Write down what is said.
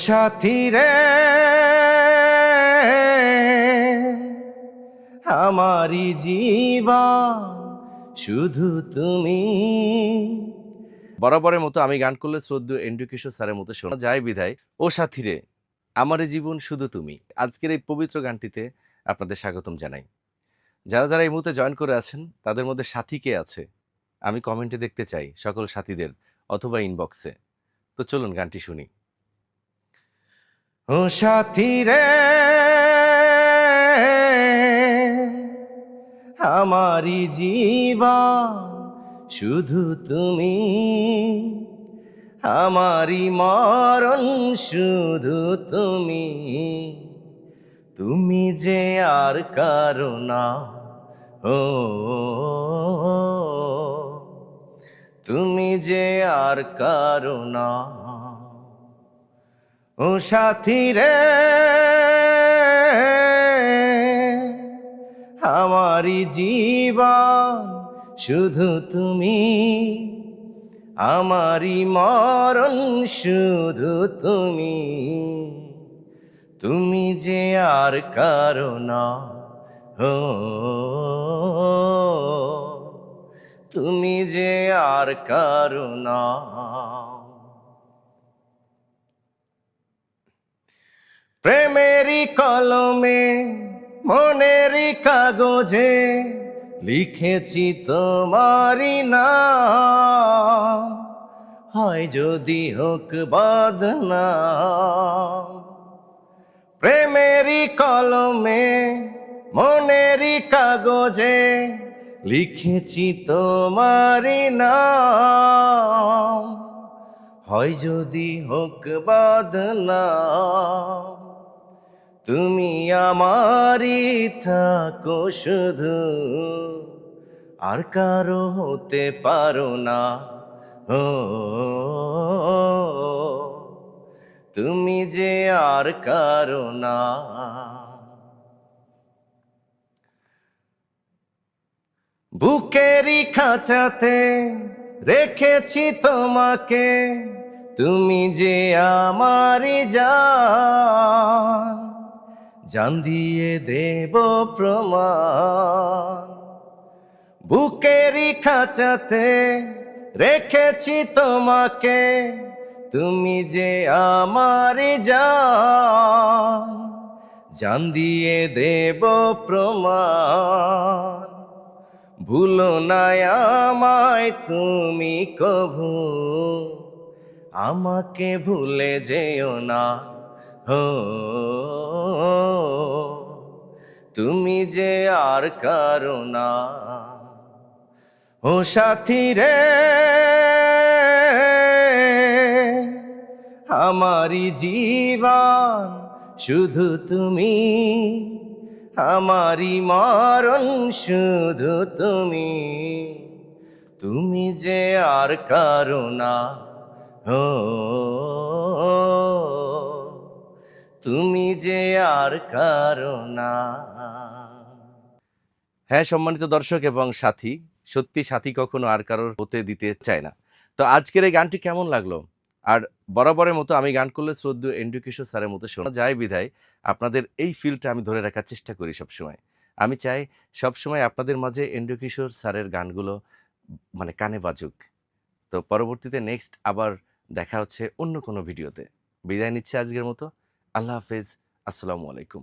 সাথী রে আমারি জীবন শুধু তুমি। বরাবরের মতো আমি গান করলে শ্রদ্ধেয় এন্ড্রু কিশোর স্যারের মতো শোনা যায় বিধায় ও সাথী রে আমারি জীবন শুধু তুমি। আজকের এই পবিত্র গানটিতে আপনাদের স্বাগতম জানাই। যারা যারা এই মুহূর্তে জয়েন করে আছেন তাদের মধ্যে সাথী কে আছে আমি কমেন্টে দেখতে চাই সকল সাথীদের, অথবা ইনবক্সে। তো চলুন গানটি শুনি। ও সাথী রে আমারি জীবন শুধু তুমি, আমারি মরণ শুধু তুমি। তুমি যে আর কারো না, ও তুমি যে আর কারো না। ও সাথী রে আমারি জীবন শুধু তুমি, আমারি মরণ শুধু তুমি। তুমি যে আর কারো না, ও তুমি যে আর কারো না। প্রেমেরই কলমে মনেরই কাগজে লিখেছি তোমারই নাম, হয় যদি হোক বদনাম। প্রেমেরই কলমে মনেরই কাগজে লিখেছি তোমারই নাম, হয় যদি হোক বদনাম। তুমি আমারই থাকো শুধু, আর কারো হতে পারো না, ও তুমি যে আর কারো না। বুকেরই খাঁচাতে রেখেছি তোমাকে, তুমি যে আমারই জান, জান দিয়ে দেব প্রমাণ। বুকেরই খাঁচাতে রেখেছি তোমাকে, তুমি যে আমারই জান, জান দিয়ে দেব প্রমাণ। ভুলো না আমায় তুমি কভু, আমাকে ভুলে যেও না, হো তুমি যে আর কারো না। ও সাথী রে আমারি জীবন শুধু তুমি, আমারি মরণ শুধু তুমি। তুমি যে আর কারো না, ও তুমি যে আর কারো না। হ্যাঁ সম্মানিত দর্শক এবং সাথী, সত্যি সাথী কখনো আর কারোর হতে দিতে চায় না। তো আজকের এই গানটি কেমন লাগলো? আর বরাবরের মতো আমি গান করলে শ্রদ্ধেয় এন্ড্রু কিশোর স্যারের মতো শোনা যায় বিধায় আপনাদের এই ফিলটা আমি ধরে রাখার চেষ্টা করি সবসময়। আমি চাই সবসময় আপনাদের মাঝে এন্ড্রু কিশোর স্যারের গানগুলো মানে কানে বাজুক। তো পরবর্তীতে নেক্সট আবার দেখা হচ্ছে অন্য কোনো ভিডিওতে। বিদায় নিচ্ছি আজকের মতো। আল্লাহ হাফেজ। আসসালামু আলাইকুম।